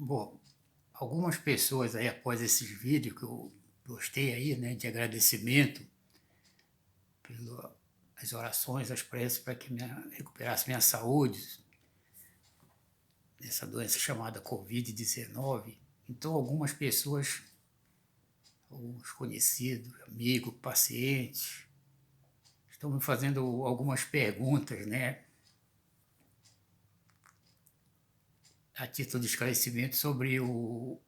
Bom, algumas pessoas aí após esses vídeos que eu postei aí, né, de agradecimento pelas orações, as preces para que recuperasse minha saúde, nessa doença chamada Covid-19. Então, algumas pessoas, alguns conhecidos, amigos, pacientes, estão me fazendo algumas perguntas, né, a título de esclarecimento sobre o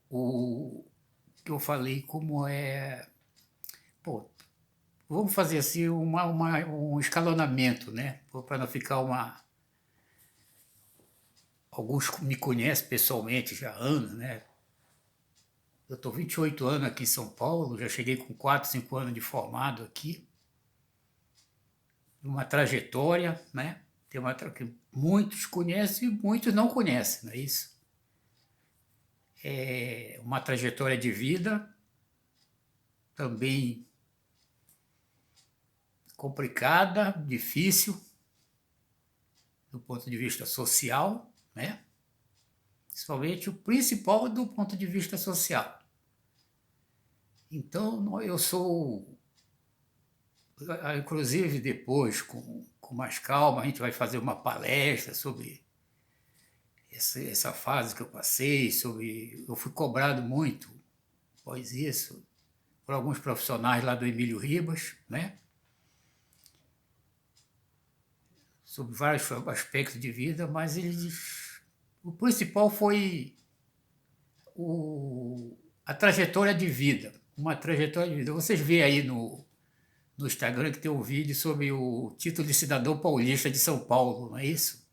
que eu falei, como é. Pô, vamos fazer assim um escalonamento, né? Para não ficar uma. Alguns me conhecem pessoalmente já há anos, né? Eu estou 28 anos aqui em São Paulo, já cheguei com 4, 5 anos de formado aqui, uma trajetória, né? Tem que muitos conhecem e muitos não conhecem, não é isso? É uma trajetória de vida também complicada, difícil, do ponto de vista social, né? Principalmente o principal do ponto de vista social. Então, eu sou. Inclusive, depois, com mais calma, a gente vai fazer uma palestra sobre essa fase que eu passei, sobre. Eu fui cobrado muito, após isso, por alguns profissionais lá do Emílio Ribas, né? Sobre vários aspectos de vida, mas eles. O principal foi a trajetória de vida. Uma trajetória de vida. Vocês veem aí no Instagram que tem um vídeo sobre o título de cidadão paulista de São Paulo, não é isso?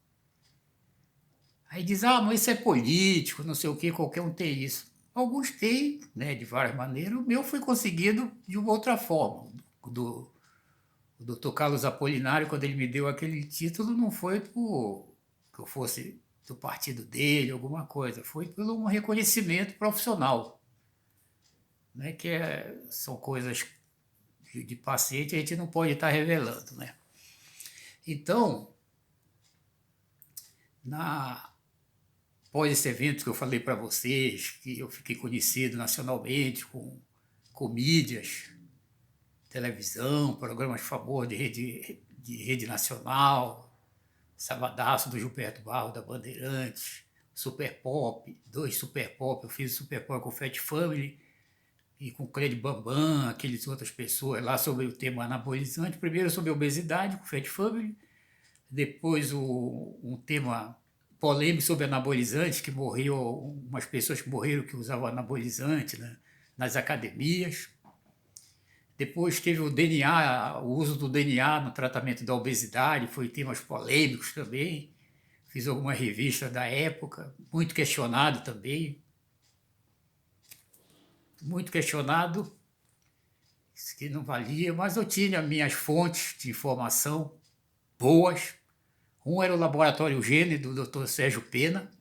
Aí diz, mas isso é político, não sei o que, qualquer um tem isso. Alguns têm, né, de várias maneiras. O meu foi conseguido de uma outra forma. O doutor Carlos Apolinário, quando ele me deu aquele título, não foi por que eu fosse do partido dele, alguma coisa. Foi pelo um reconhecimento profissional, né, são coisas de paciente, a gente não pode estar revelando, né? Então, após esse evento que eu falei para vocês, que eu fiquei conhecido nacionalmente com mídias, televisão, programas de favor de rede nacional, Sabadaço do Gilberto Barro da Bandeirantes, Super Pop, 2 Super Pop, eu fiz Super Pop com o Fat Family e com o Clede Bambam, aqueles outras pessoas lá sobre o tema anabolizante. Primeiro sobre a obesidade com o Fat Family, depois um tema polêmico sobre anabolizantes, que morreu, umas pessoas que morreram que usavam anabolizante, né, nas academias. Depois teve o DNA, o uso do DNA no tratamento da obesidade, foi temas polêmicos também. Fiz algumas revistas da época, muito questionado também. Muito questionado, que não valia, mas eu tinha minhas fontes de informação boas. Um era o Laboratório Gene, do Dr. Sérgio Pena.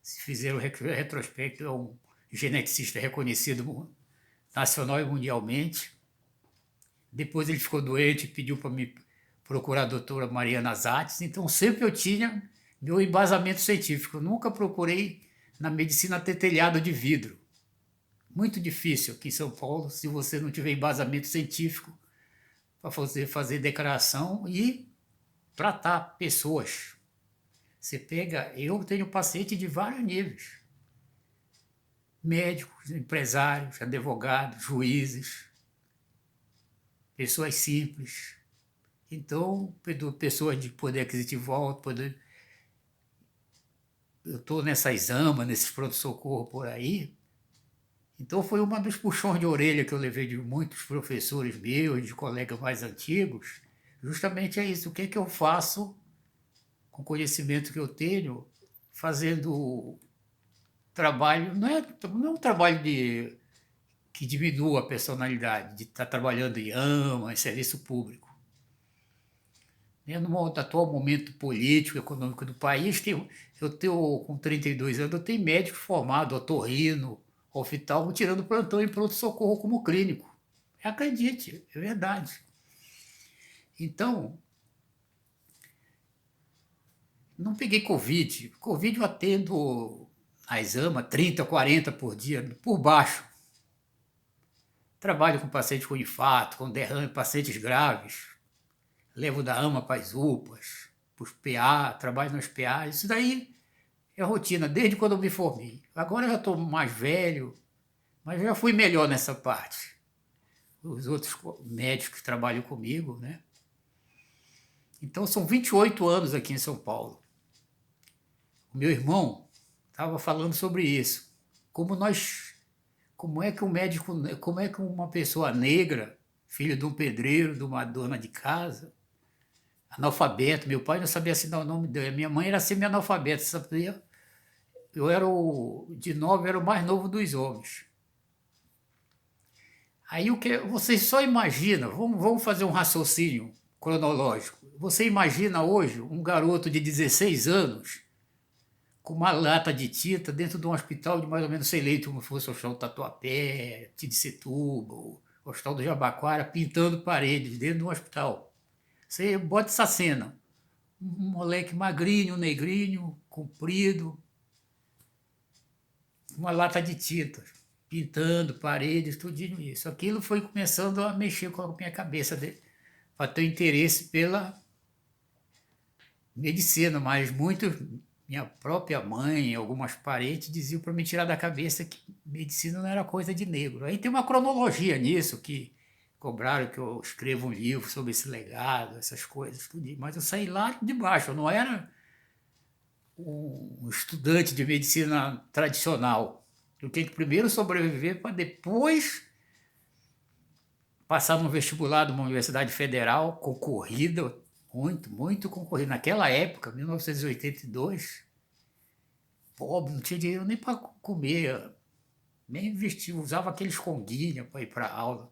Se fizeram retrospecto, é um geneticista reconhecido nacional e mundialmente. Depois ele ficou doente e pediu para me procurar a doutora Mariana Zates. Então sempre eu tinha meu embasamento científico. Eu nunca procurei na medicina ter telhado de vidro. Muito difícil aqui em São Paulo, se você não tiver embasamento científico para fazer declaração e tratar pessoas. Você pega, eu tenho paciente de vários níveis. Médicos, empresários, advogados, juízes, pessoas simples. Então, pessoas de poder aquisitivo alto, eu estou nessas amas, nesses pronto-socorro por aí. Então foi uma dos puxões de orelha que eu levei de muitos professores meus, de colegas mais antigos, justamente é isso, o que é que eu faço com o conhecimento que eu tenho, fazendo trabalho, não é um trabalho que diminua a personalidade, de estar trabalhando em AMA, em serviço público. No atual momento político, econômico do país, eu tenho, com 32 anos, eu tenho médico formado, otorrino, oftalmo, tirando plantão em pronto-socorro como clínico. Acredite, é verdade. Então, não peguei Covid. Covid eu atendo na Exama, 30, 40 por dia, por baixo. Trabalho com pacientes com infarto, com derrame, pacientes graves. Levo da AMA para as UPAs, para os PA, trabalho nos PA. Isso daí é rotina, desde quando eu me formei. Agora eu já estou mais velho, mas já fui melhor nessa parte. Os outros médicos que trabalham comigo, né? Então são 28 anos aqui em São Paulo. O meu irmão estava falando sobre isso. Como é que um médico, como é que uma pessoa negra, filho de um pedreiro, de uma dona de casa, analfabeto, meu pai não sabia assinar o nome dele, minha mãe era semi-analfabeta, sabia? Eu era de 9, era o mais novo dos homens. Aí o que vocês só imaginam, vamos fazer um raciocínio cronológico. Você imagina hoje um garoto de 16 anos com uma lata de tinta dentro de um hospital de mais ou menos, sei lá, como fosse o Hospital do Tatuapé, Tidecetuba, o Hospital do Jabaquara, pintando paredes dentro de um hospital. Você bota essa cena, um moleque magrinho, negrinho, comprido, uma lata de tinta, pintando paredes, tudinho isso. Aquilo foi começando a mexer com a minha cabeça, para ter interesse pela medicina, mas minha própria mãe, algumas parentes diziam para me tirar da cabeça que medicina não era coisa de negro. Aí tem uma cronologia nisso, que cobraram que eu escreva um livro sobre esse legado, essas coisas, tudo. Mas eu saí lá de baixo, eu não era um estudante de medicina tradicional. Eu tenho que primeiro sobreviver para depois passar no vestibular de uma universidade federal, concorrida, muito concorrida. Naquela época, 1982, pobre, não tinha dinheiro nem para comer, nem vestir, usava aqueles conguinhos para ir para aula.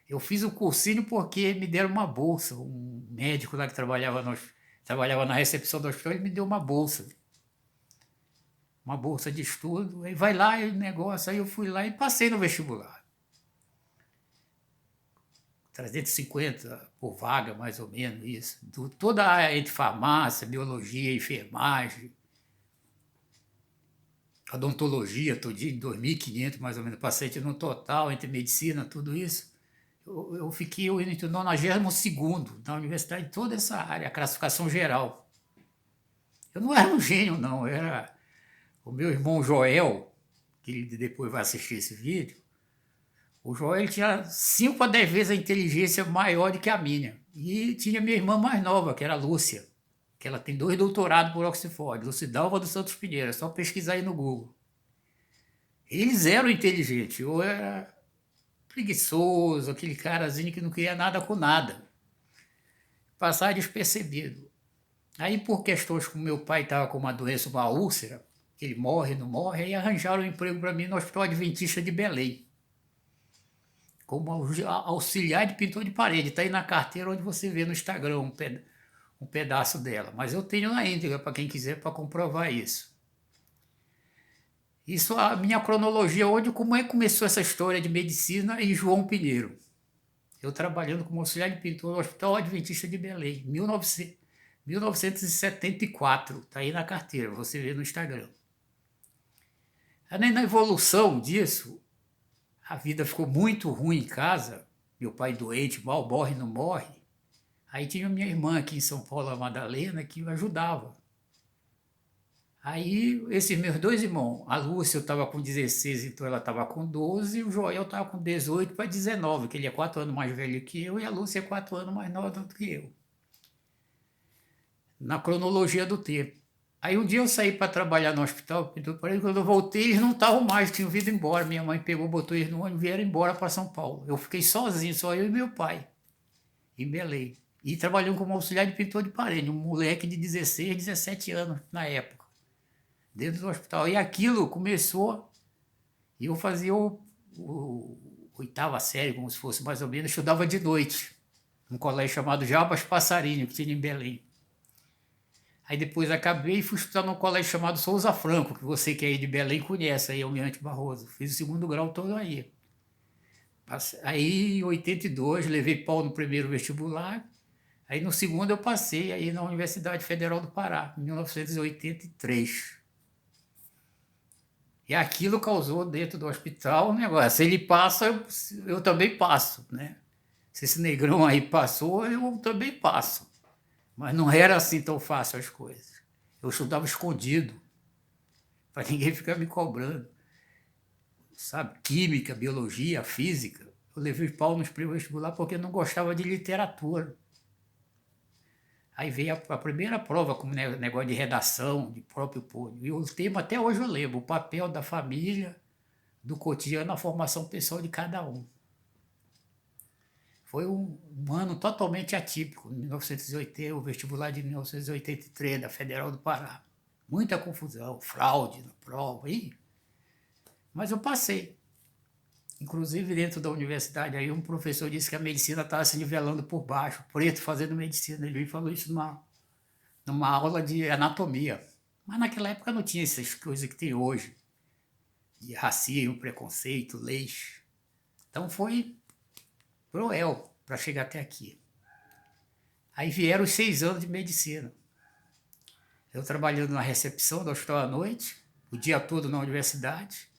Eu fiz o cursinho porque me deram uma bolsa. Um médico lá que trabalhava na recepção do hospital, ele me deu uma bolsa de estudo. Aí vai lá e negócio, aí eu fui lá e passei no vestibular. 350 por vaga, mais ou menos, isso. Toda a área de farmácia, biologia, enfermagem, odontologia, todinho, 2.500 mais ou menos pacientes no total, entre medicina, tudo isso. Eu fiquei entre o 92º na universidade, toda essa área, a classificação geral. Eu não era um gênio, não, era o meu irmão Joel, que ele depois vai assistir esse vídeo. O Joel tinha 5 a 10 vezes a inteligência maior do que a minha. E tinha minha irmã mais nova, que era a Lúcia, que ela tem 2 doutorados por Oxford, Lucidalva dos Santos Pinheiro, é só pesquisar aí no Google. Eles eram inteligentes, eu era preguiçoso, aquele carazinho que não queria nada com nada. Passar despercebido. Aí, por questões como meu pai estava com uma doença, uma úlcera, que ele morre, não morre, aí arranjaram um emprego para mim no Hospital Adventista de Belém, como auxiliar de pintor de parede. Está aí na carteira onde você vê no Instagram um pedaço dela. Mas eu tenho na íntegra, para quem quiser, para comprovar isso. Isso a minha cronologia hoje, como é que começou essa história de medicina em João Pinheiro. Eu trabalhando como auxiliar de pintor no Hospital Adventista de Belém, 1974, está aí na carteira, você vê no Instagram. Na evolução disso, a vida ficou muito ruim em casa, meu pai doente, mal morre, não morre. Aí tinha minha irmã aqui em São Paulo, a Madalena, que me ajudava. Aí, esses meus 2 irmãos, a Lúcia eu estava com 16, então ela estava com 12, e o Joel estava com 18 para 19, que ele é 4 anos mais velho que eu, e a Lúcia é 4 anos mais nova do que eu. Na cronologia do tempo. Aí um dia eu saí para trabalhar no hospital, quando eu voltei, eles não estavam mais, tinham vindo embora. Minha mãe pegou, botou eles no ônibus e vieram embora para São Paulo. Eu fiquei sozinho, só eu e meu pai, em Belém. E trabalhando como auxiliar de pintor de parede, um moleque de 16, 17 anos na época, dentro do hospital. E aquilo começou, e eu fazia o 8ª série, como se fosse mais ou menos, estudava de noite, num colégio chamado Jabas Passarinho, que tinha em Belém. Aí depois acabei e fui estudar num colégio chamado Souza Franco, que você que é aí de Belém conhece, aí Almirante Barroso. Fiz o 2º grau todo aí. Aí em 82 levei pau no primeiro vestibular, aí no segundo eu passei aí na Universidade Federal do Pará, em 1983. E aquilo causou dentro do hospital um negócio. Se ele passa, eu também passo, né? Se esse negrão aí passou, eu também passo. Mas não era assim tão fácil as coisas. Eu estudava escondido, para ninguém ficar me cobrando. Sabe? Química, biologia, física. Eu levei pau nos pré-vestibular porque eu não gostava de literatura. Aí veio a primeira prova, como negócio de redação, de próprio povo. E o tema até hoje eu lembro, o papel da família, do cotidiano na formação pessoal de cada um. Foi um ano totalmente atípico, 1980, o vestibular de 1983, da Federal do Pará. Muita confusão, fraude na prova, mas eu passei. Inclusive, dentro da universidade, aí um professor disse que a medicina estava se nivelando por baixo, preto fazendo medicina. Ele me falou isso numa aula de anatomia. Mas naquela época não tinha essas coisas que tem hoje, de racismo, preconceito, leis. Então foi cruel para chegar até aqui. Aí vieram os 6 anos de medicina. Eu trabalhando na recepção do hospital à noite, o dia todo na universidade.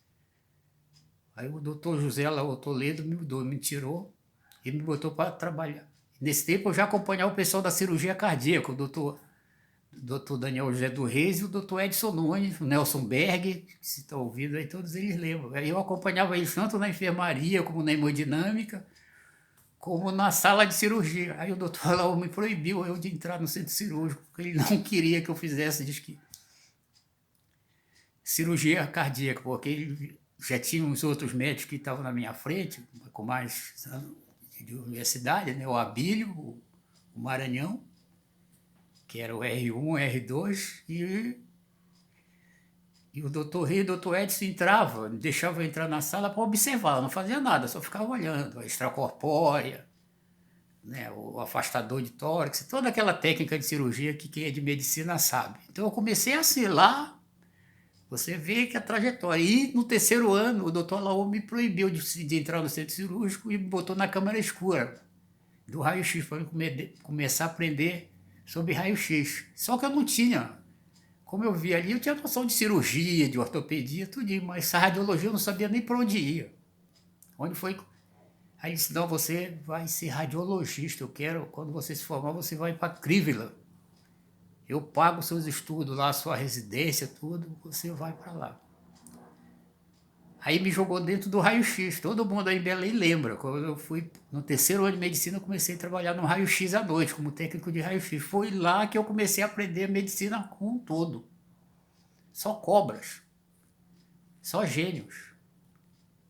Aí o doutor José lá, o Toledo, me tirou e me botou para trabalhar. Nesse tempo eu já acompanhava o pessoal da cirurgia cardíaca, o doutor Daniel José do Reis e o doutor Edson Nunes, o Nelson Berg, que se está ouvindo aí, todos eles lembram. Aí eu acompanhava eles tanto na enfermaria, como na hemodinâmica, como na sala de cirurgia. Aí o doutor Laú me proibiu eu de entrar no centro cirúrgico, porque ele não queria que eu fizesse, diz que, cirurgia cardíaca, porque ele já tinha uns outros médicos que estavam na minha frente, com mais anos de universidade, né? O Abílio, o Maranhão, que era o R1, R2, e o doutor Rei e o doutor Edson entrava, deixava eu entrar na sala para observar, não fazia nada, só ficava olhando, a extracorpórea, né, o afastador de tórax, toda aquela técnica de cirurgia que quem é de medicina sabe. Então eu comecei assim lá, você vê que a trajetória. E no terceiro ano, o doutor Laú me proibiu de entrar no centro cirúrgico e me botou na câmara escura do raio-x para começar a aprender sobre raio-x. Só que eu não tinha. Como eu vi ali, eu tinha noção de cirurgia, de ortopedia, tudo, mas essa radiologia eu não sabia nem para onde ia. Onde foi? Aí ele disse, não, você vai ser radiologista, eu quero, quando você se formar, você vai para Crívila. Eu pago seus estudos lá, sua residência, tudo, você vai para lá. Aí me jogou dentro do raio-x. Todo mundo aí em Belém lembra. Quando eu fui no terceiro ano de medicina, eu comecei a trabalhar no raio-x à noite, como técnico de raio-x. Foi lá que eu comecei a aprender a medicina como um todo. Só cobras. Só gênios.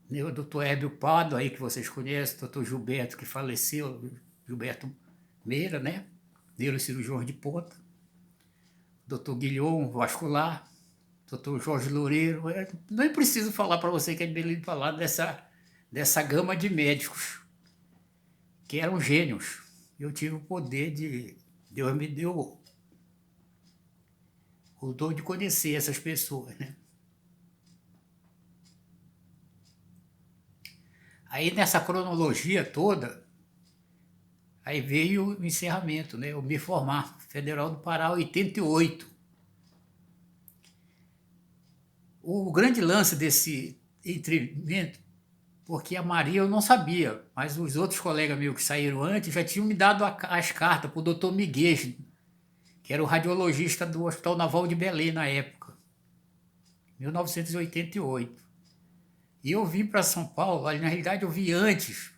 O doutor Hébio Pado, aí que vocês conhecem, o doutor Gilberto, que faleceu, Gilberto Meira, né? Neurocirurgião de ponta. Doutor Guilhom, vascular. Doutor Jorge Loureiro. Nem preciso falar para você que é de Belém falar dessa gama de médicos que eram gênios. Eu tive o poder de... Deus me deu o dom de conhecer essas pessoas, né? Aí nessa cronologia toda, aí veio o encerramento, né? Eu me formar, Federal do Pará, 88. O grande lance desse entrevimento, porque a Maria eu não sabia, mas os outros colegas meus que saíram antes já tinham me dado as cartas para o doutor Miguel, que era o radiologista do Hospital Naval de Belém na época, 1988. E eu vim para São Paulo, na realidade eu vi antes,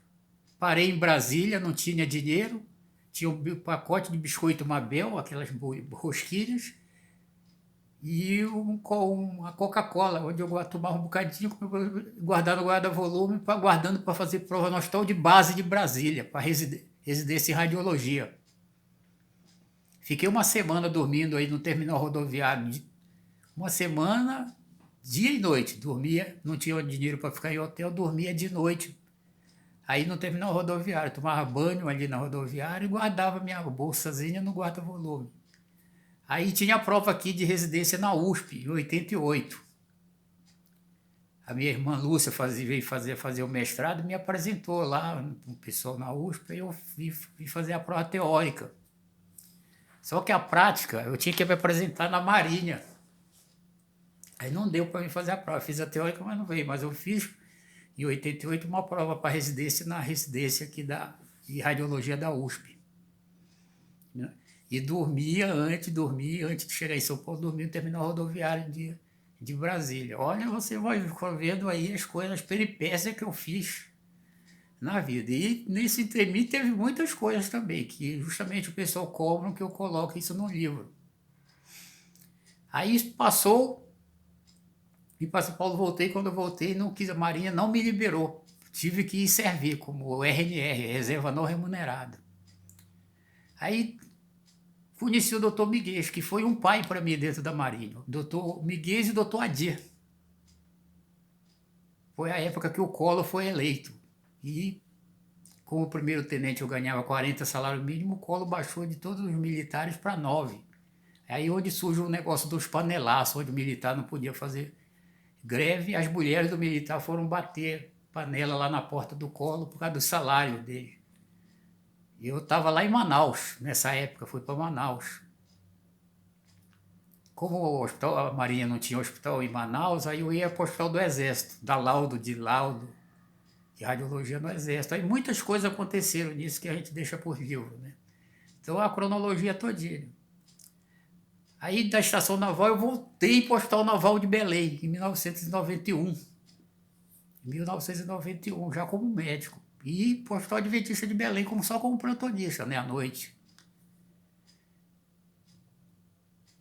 parei em Brasília, não tinha dinheiro, tinha um pacote de biscoito Mabel, aquelas rosquinhas, e uma Coca-Cola, onde eu tomava um bocadinho, guardar no guarda-volume, guardando para fazer prova no hospital de base de Brasília, para residência em radiologia. Fiquei uma semana dormindo aí no terminal rodoviário, uma semana, dia e noite, dormia, não tinha dinheiro para ficar em hotel, dormia de noite. Aí no terminal rodoviário, tomava banho ali na rodoviária e guardava minha bolsazinha no guarda-volume. Aí tinha a prova aqui de residência na USP, em 88. A minha irmã Lúcia veio fazer o mestrado e me apresentou lá, um pessoal na USP, e eu fui fazer a prova teórica. Só que a prática, eu tinha que me apresentar na Marinha. Aí não deu para mim fazer a prova. Fiz a teórica, mas não veio. Mas eu fiz, em 88, uma prova para residência na residência aqui de radiologia da USP. Né? E dormia antes de chegar em São Paulo, dormia no terminal rodoviário de Brasília. Olha, você vai vendo aí as coisas, as peripécias que eu fiz na vida. E nesse entremim teve muitas coisas também, que justamente o pessoal cobra que eu coloque isso no livro. Aí passou, vim para São Paulo, voltei. Quando eu voltei, não quis, a Marinha não me liberou. Tive que ir servir como RNR, Reserva Não Remunerada. Aí conheci o doutor Miguel, que foi um pai para mim dentro da Marinha. O doutor Miguel e o doutor Adir. Foi a época que o Collor foi eleito. E como primeiro-tenente eu ganhava 40 salário mínimo, o Collor baixou de todos os militares para 9. Aí onde surge o negócio dos panelaços, onde o militar não podia fazer greve, as mulheres do militar foram bater panela lá na porta do Collor por causa do salário dele. E eu estava lá em Manaus, nessa época, fui para Manaus. Como o hospital, a Marinha não tinha hospital em Manaus, aí eu ia para o hospital do Exército, dar laudo de radiologia no Exército. Aí muitas coisas aconteceram nisso que a gente deixa por livro, né? Então a cronologia todinha. Aí da estação naval eu voltei para o Hospital Naval de Belém, em 1991. Em 1991, já como médico. E para o Hospital Adventista de Belém só como plantonista, né, à noite.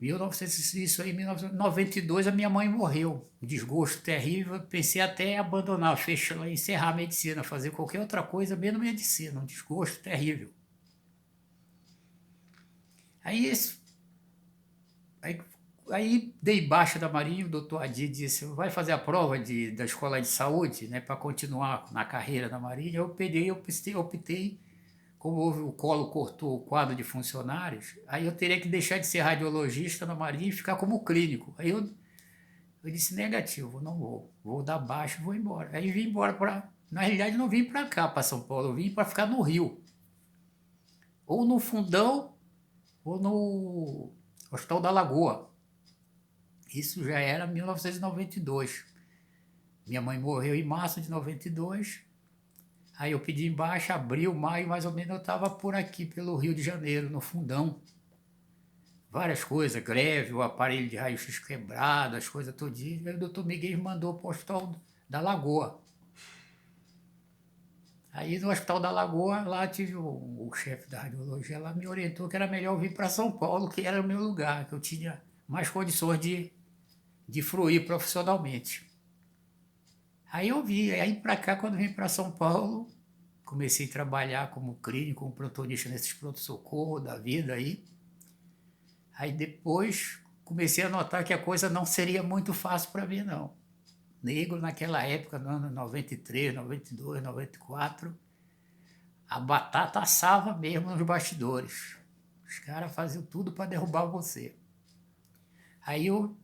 Isso aí, em 1992, a minha mãe morreu. Um desgosto terrível. Pensei até em abandonar, fechar, encerrar a medicina, fazer qualquer outra coisa, menos medicina. Um desgosto terrível. Aí, aí dei baixa da Marinha, o doutor Adir disse, vai fazer a prova da escola de saúde, né, para continuar na carreira da Marinha. Eu optei, como o Collor cortou o quadro de funcionários, aí eu teria que deixar de ser radiologista na Marinha e ficar como clínico. Aí eu disse, negativo, não vou dar baixa e vou embora. Aí vim embora na realidade não vim para cá, para São Paulo, eu vim para ficar no Rio. Ou no Fundão, ou no Hospital da Lagoa. Isso já era 1992. Minha mãe morreu em março de 92. Aí eu pedi embaixo, abril, maio, mais ou menos eu estava por aqui, pelo Rio de Janeiro, no Fundão. Várias coisas, greve, o aparelho de raio-x quebrado, as coisas todinhas. Aí o doutor Miguel mandou para o Hospital da Lagoa. Aí no Hospital da Lagoa, lá tive o chefe da radiologia, lá me orientou que era melhor vir para São Paulo, que era o meu lugar, que eu tinha mais condições de fruir profissionalmente. Aí eu vi, aí para cá, quando vim para São Paulo, comecei a trabalhar como clínico, como plantonista nesses pronto-socorro da vida aí. Aí depois comecei a notar que a coisa não seria muito fácil para mim, não. Negro naquela época, no ano 93, 92, 94, a batata assava mesmo nos bastidores. Os caras faziam tudo para derrubar você. Aí eu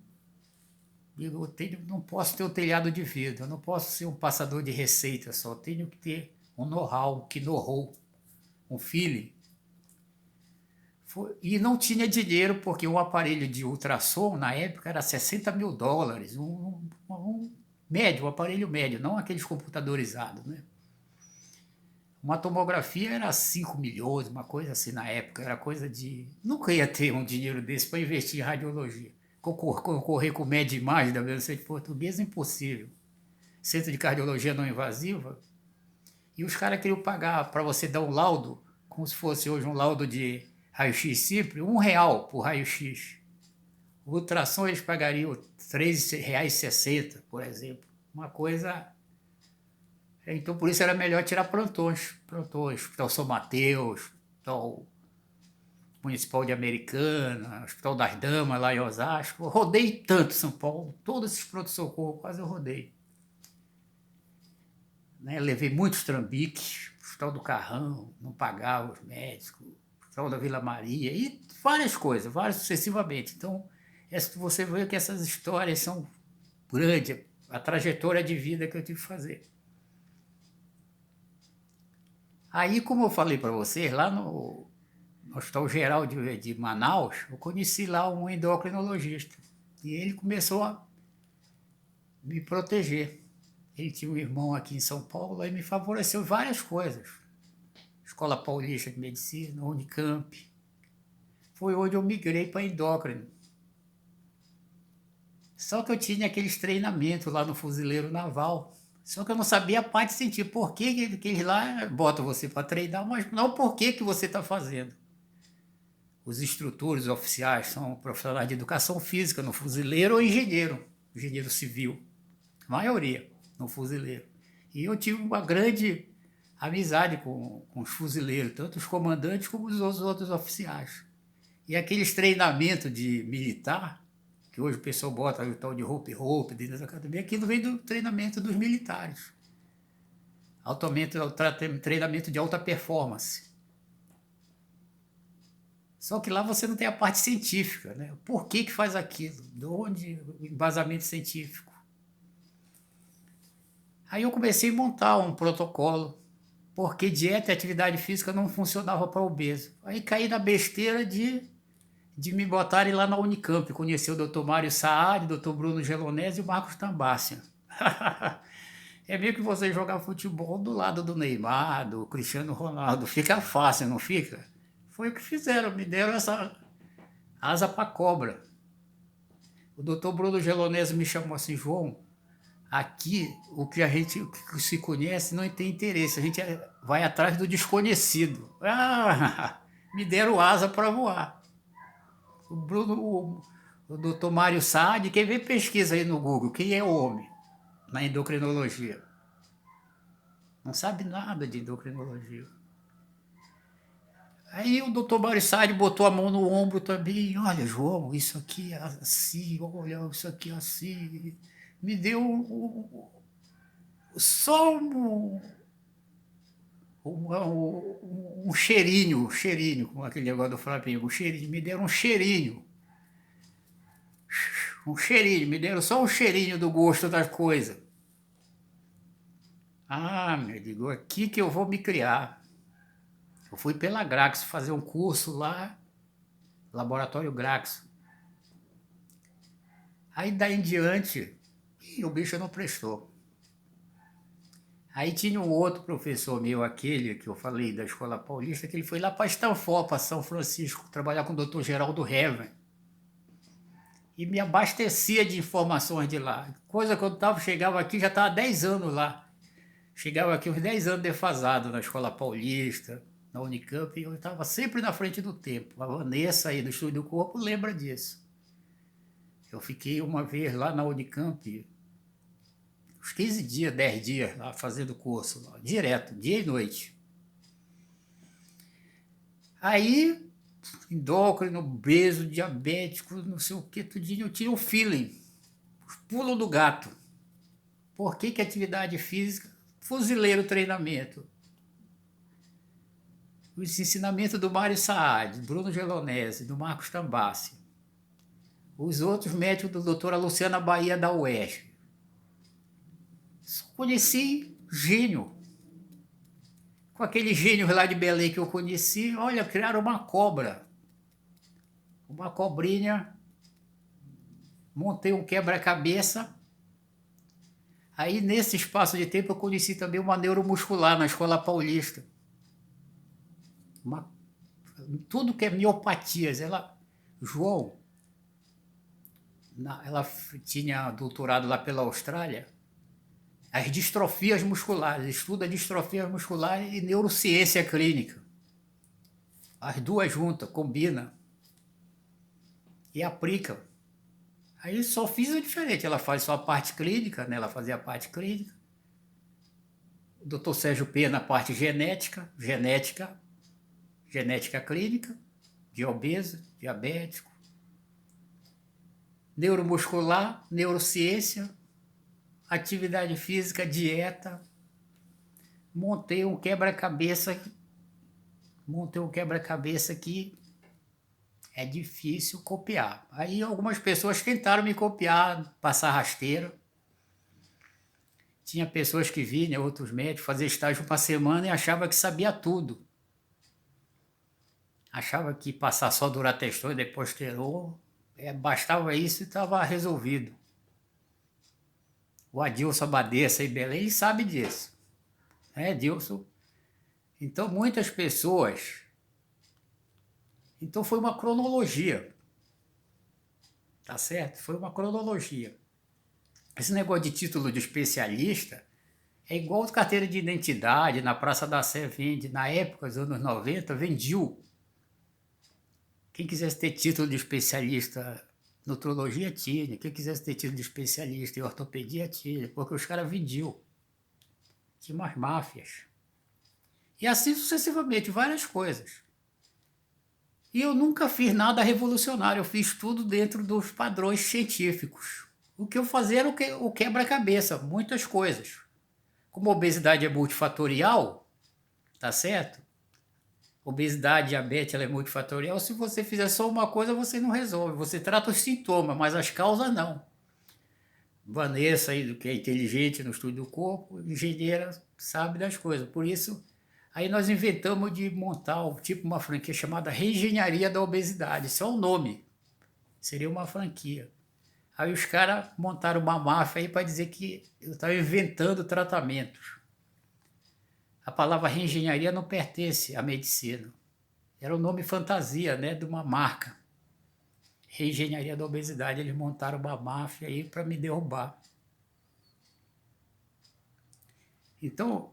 não posso ter o telhado de vidro, eu não posso ser um passador de receita só, tenho que ter um know-how, um know-how, um feeling. E não tinha dinheiro, porque um aparelho de ultrassom, na época, era $60 mil, um médio, um aparelho médio, não aqueles computadorizados, né? Uma tomografia era 5 milhões, uma coisa assim na época, era coisa de... Nunca ia ter um dinheiro desse para investir em radiologia. Concorrer com o Med-Imagem da Universidade Portuguesa, impossível. Centro de Cardiologia Não Invasiva. E os caras queriam pagar para você dar um laudo, como se fosse hoje um laudo de raio-x simples, R$1 por raio-x. O ultrassom eles pagariam R$3,60, por exemplo. Uma coisa... Então, por isso era melhor tirar plantões. Hospital São Mateus, Hospital Municipal de Americana, Hospital das Damas, lá em Osasco. Eu rodei tanto São Paulo, todos esses pronto-socorro, quase eu rodei. Né? Levei muitos trambiques, Hospital do Carrão, não pagava os médicos, Hospital da Vila Maria, e várias coisas, várias sucessivamente. Então, você vê que essas histórias são grandes, a trajetória de vida que eu tive que fazer. Aí, como eu falei para vocês, lá no Hospital Geral de Manaus, eu conheci lá um endocrinologista. E ele começou me proteger. Ele tinha um irmão aqui em São Paulo, aí me favoreceu várias coisas. Escola Paulista de Medicina, Unicamp. Foi onde eu migrei para endócrino. Só que eu tinha aqueles treinamentos lá no Fuzileiro Naval. Só que eu não sabia a parte científica. Por que eles lá botam você para treinar, mas não por que você está fazendo. Os instrutores oficiais são profissionais de educação física no Fuzileiro ou engenheiro civil. A maioria no Fuzileiro. E eu tive uma grande amizade com os fuzileiros, tanto os comandantes como os outros oficiais. E aqueles treinamentos de militar, que hoje o pessoal bota o tal de rope dentro da academia, aquilo vem do treinamento dos militares. Treinamento de alta performance. Só que lá você não tem a parte científica, né? Por que faz aquilo? De onde o embasamento científico? Aí eu comecei a montar um protocolo, porque dieta e atividade física não funcionava para obeso. Aí caí na besteira de me botarem lá na Unicamp, conhecer o Dr. Mário Saad, Dr. Bruno Gelonese e o Marcos Tambácia. É meio que você jogar futebol do lado do Neymar, do Cristiano Ronaldo. Fica fácil, não fica? Foi o que fizeram, me deram essa asa para cobra. O Dr. Bruno Gelonese me chamou assim, João, aqui o que a gente o que se conhece não tem interesse, a gente vai atrás do desconhecido. Ah, me deram asa para voar. O Bruno, o Dr. Mário Saad, quem vê pesquisa aí no Google, quem é o homem na endocrinologia? Não sabe nada de endocrinologia. Aí o doutor Mário Saad botou a mão no ombro também. Olha, João, isso aqui é assim, olha, isso aqui é assim. Me deu só um cheirinho, como aquele negócio do Flamengo, um cheirinho, me deram um cheirinho, me deram só um cheirinho do gosto das coisas. Ah, meu, digo, aqui que eu vou me criar. Eu fui pela Grax fazer um curso lá, Laboratório Grax. Aí daí em diante, o bicho não prestou. Aí tinha um outro professor meu, aquele que eu falei da Escola Paulista, que ele foi lá para Stanford, para São Francisco, trabalhar com o Dr. Geraldo Heaven. E me abastecia de informações de lá. Coisa que eu chegava aqui, já estava há 10 anos lá. Chegava aqui uns 10 anos defasado na Escola Paulista, na Unicamp, e eu estava sempre na frente do tempo. A Vanessa aí do Estúdio do Corpo lembra disso. Eu fiquei uma vez lá na Unicamp, uns 15 dias, 10 dias lá fazendo curso, lá, direto, dia e noite. Aí, endócrino, obeso, diabético, não sei o que, tudinho, eu tinha um feeling, os pulos do gato. Por que atividade física? Fuzileiro treinamento. O ensinamento do Mário Saad, do Bruno Gelonese, do Marcos Tambassi. Os outros médicos do doutora Luciana Bahia da UERJ. Só conheci gênio. Com aquele gênio lá de Belém que eu conheci, olha, criaram uma cobra. Uma cobrinha. Montei um quebra-cabeça. Aí, nesse espaço de tempo, eu conheci também uma neuromuscular na Escola Paulista. Tudo que é miopatias. João, ela tinha doutorado lá pela Austrália, as distrofias musculares, estuda distrofias musculares e neurociência clínica. As duas juntas, combina e aplica. Aí só fiz o diferente, ela faz só a parte clínica, né? Ela fazia a parte clínica. O doutor Sérgio Pena, a parte genética clínica, de obeso, diabético, neuromuscular, neurociência, atividade física, dieta. Montei um quebra-cabeça que é difícil copiar. Aí algumas pessoas tentaram me copiar, passar rasteira. Tinha pessoas que vinham, outros médicos, fazer estágio uma semana e achava que sabia tudo. Achava que passar só Durateston e Deposterol, bastava isso e estava resolvido. o Adilson Abadeça em Belém, ele sabe disso, né, Adilson? Então, muitas pessoas... Então, foi uma cronologia, tá certo? Foi uma cronologia. Esse negócio de título de especialista é igual carteira de identidade, na Praça da Sé vende, na época dos anos 90, vendiam. Quem quisesse ter título de especialista em nutrologia tinha, quem quisesse ter título de especialista em ortopedia tinha, porque os caras vendiam. Tinha umas máfias. E assim sucessivamente, várias coisas. E eu nunca fiz nada revolucionário, eu fiz tudo dentro dos padrões científicos. O que eu fazia era o quebra-cabeça, muitas coisas. Como a obesidade é multifatorial, tá certo? Obesidade, diabetes, ela é multifatorial. Se você fizer só uma coisa, você não resolve. Você trata os sintomas, mas as causas não. Vanessa, aí, que é inteligente no estudo do corpo, engenheira, sabe das coisas. Por isso, aí nós inventamos de montar uma franquia chamada Reengenharia da Obesidade. Isso é o nome. Seria uma franquia. Aí os caras montaram uma máfia aí para dizer que eu estava inventando tratamentos. A palavra reengenharia não pertence à medicina. Era o nome fantasia, né, de uma marca. Reengenharia da Obesidade. Eles montaram uma máfia aí para me derrubar. Então,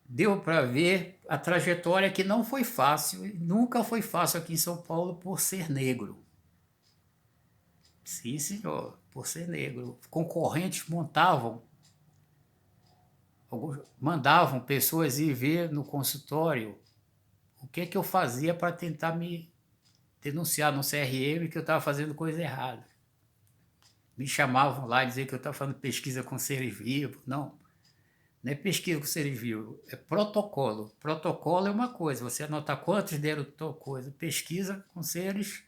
deu para ver a trajetória que não foi fácil, nunca foi fácil aqui em São Paulo por ser negro. Sim, senhor, por ser negro. Concorrentes mandavam pessoas ir ver no consultório o que é que eu fazia para tentar me denunciar no CRM que eu estava fazendo coisa errada. Me chamavam lá e dizer que eu estava fazendo pesquisa com seres vivos. Não, não é pesquisa com seres vivos, é protocolo. Protocolo é uma coisa, você anotar quantos deram tal coisa. Pesquisa com seres,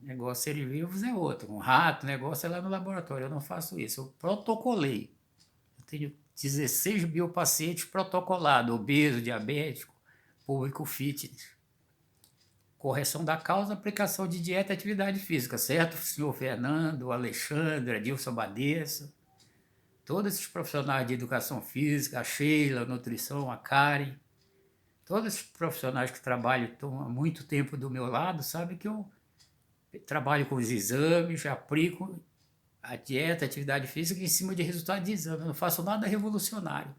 negócio seres vivos é outro. Um rato, negócio é lá no laboratório. Eu não faço isso, eu protocolei. Eu tenho 16 mil pacientes protocolados, obeso, diabético, público fitness. Correção da causa, aplicação de dieta e atividade física, certo? Senhor Fernando, Alexandre, Adilson Badeça, todos esses profissionais de educação física, a Sheila, a nutrição, a Karen, todos esses profissionais que trabalham há muito tempo do meu lado, sabem que eu trabalho com os exames, aplico a dieta, a atividade física em cima de resultado de exame. Eu não faço nada revolucionário.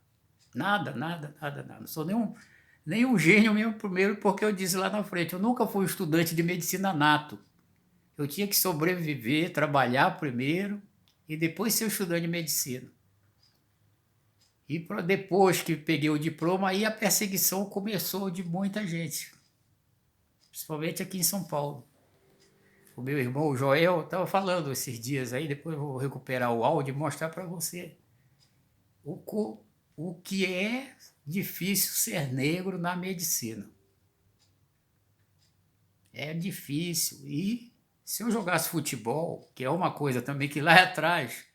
Nada, nada, nada, nada. Não sou nenhum gênio mesmo, primeiro, porque eu disse lá na frente, eu nunca fui estudante de medicina nato. Eu tinha que sobreviver, trabalhar primeiro e depois ser estudante de medicina. E depois que peguei o diploma, aí a perseguição começou de muita gente, principalmente aqui em São Paulo. O meu irmão, o Joel, estava falando esses dias aí, depois eu vou recuperar o áudio e mostrar para você o, o que é difícil ser negro na medicina. É difícil. E se eu jogasse futebol, que é uma coisa também que lá atrás,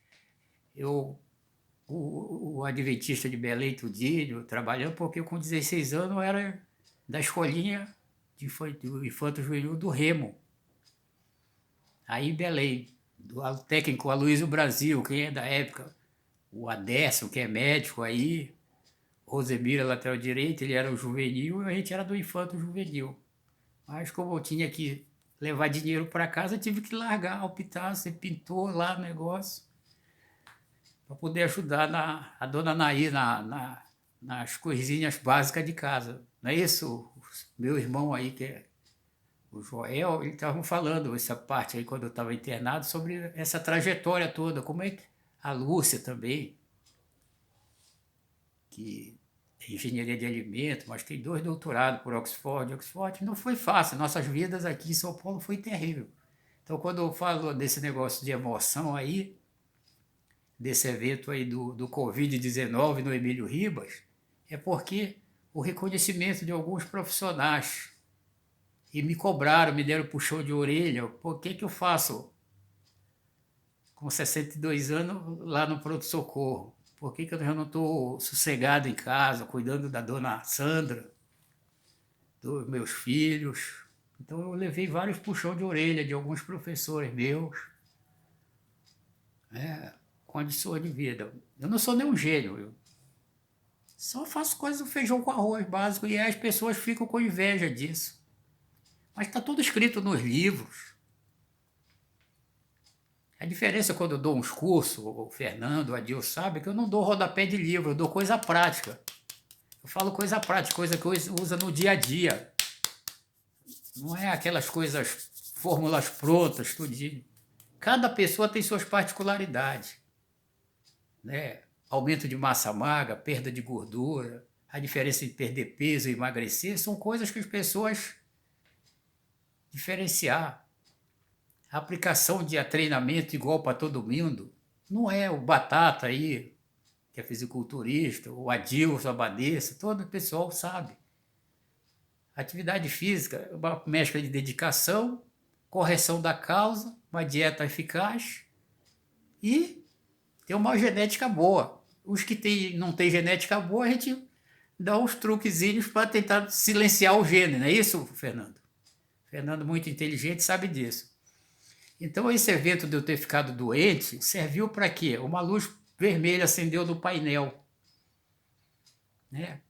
o adventista de Belém, Tudílio, trabalhando, porque eu com 16 anos eu era da escolinha do Infanto Juvenil do Remo. Aí em Belém, do técnico Aloysio Brasil, quem é da época, o Adécio, que é médico aí, Rosemira, lateral direito, ele era o juvenil e a gente era do Infanto Juvenil. Mas como eu tinha que levar dinheiro para casa, eu tive que largar, optar, você pintou lá o negócio, para poder ajudar a dona Naí nas coisinhas básicas de casa. Não é isso? Meu irmão aí, que é o Joel, eles estavam falando essa parte aí, quando eu estava internado, sobre essa trajetória toda, como é que a Lúcia também, que é engenharia de alimentos, mas tem 2 doutorados por Oxford. Oxford não foi fácil, nossas vidas aqui em São Paulo foi terrível. Então, quando eu falo desse negócio de emoção aí, desse evento aí do Covid-19 no Emílio Ribas, é porque o reconhecimento de alguns profissionais e me cobraram, me deram puxão de orelha, por que que eu faço com 62 anos lá no pronto-socorro? Por que que eu já não estou sossegado em casa, cuidando da dona Sandra, dos meus filhos? Então eu levei vários puxão de orelha de alguns professores meus, né? condições de vida. Eu não sou nenhum gênio, eu só faço coisas do feijão com arroz básico e as pessoas ficam com inveja disso. Mas está tudo escrito nos livros. A diferença quando eu dou uns cursos, o Fernando, o Adil sabe, que eu não dou rodapé de livro, eu dou coisa prática. Eu falo coisa prática, coisa que eu uso no dia a dia. Não é aquelas coisas, fórmulas prontas, tudinho. Cada pessoa tem suas particularidades, né? Aumento de massa magra, perda de gordura, a diferença entre perder peso e emagrecer, são coisas que as pessoas diferenciar. A aplicação de treinamento igual para todo mundo não é o Batata aí, que é fisiculturista, o Adilson, a Vanessa, todo o pessoal sabe. Atividade física é uma mescla de dedicação, correção da causa, uma dieta eficaz e ter uma genética boa. Os que não têm genética boa, a gente dá uns truquezinhos para tentar silenciar o gene, não é isso, Fernando? Fernando, muito inteligente, sabe disso. Então, esse evento de eu ter ficado doente serviu para quê? Uma luz vermelha acendeu no painel, né?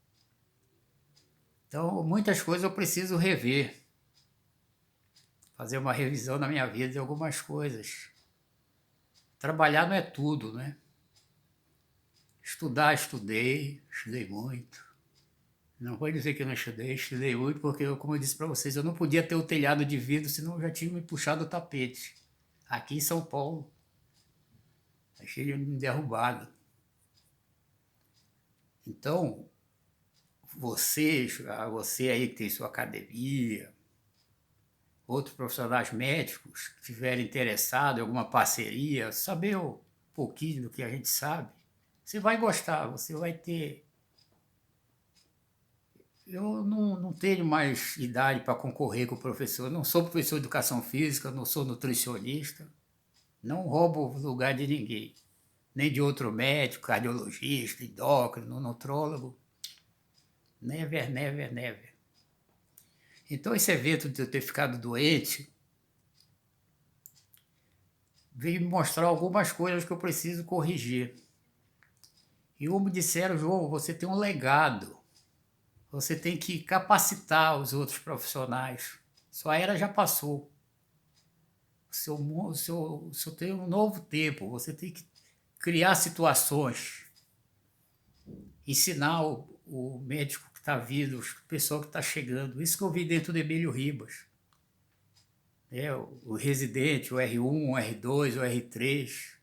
Então, muitas coisas eu preciso rever, fazer uma revisão na minha vida de algumas coisas. Trabalhar não é tudo, né? Estudar, estudei muito. Não vou dizer que eu não estudei muito, porque, como eu disse para vocês, eu não podia ter o telhado de vidro, senão eu já tinha me puxado o tapete. Aqui em São Paulo, achei ele me derrubado. Então, você aí que tem sua academia, outros profissionais médicos que estiverem interessados em alguma parceria, saber um pouquinho do que a gente sabe, você vai gostar, você vai ter. Eu não tenho mais idade para concorrer com o professor, não sou professor de educação física, não sou nutricionista, não roubo o lugar de ninguém, nem de outro médico, cardiologista, endócrino, nutrólogo. Never, never, never. Então, esse evento de eu ter ficado doente veio me mostrar algumas coisas que eu preciso corrigir. E como disseram, João, você tem um legado. Você tem que capacitar os outros profissionais. Sua era já passou. O seu tem um novo tempo. Você tem que criar situações. Ensinar o médico que está vindo, o pessoal que está chegando. Isso que eu vi dentro do Emílio Ribas. O residente, o R1, o R2, o R3,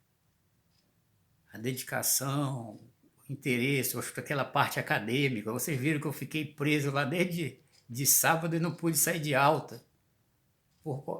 a dedicação, o interesse, aquela parte acadêmica. Vocês viram que eu fiquei preso lá desde de sábado e não pude sair de alta.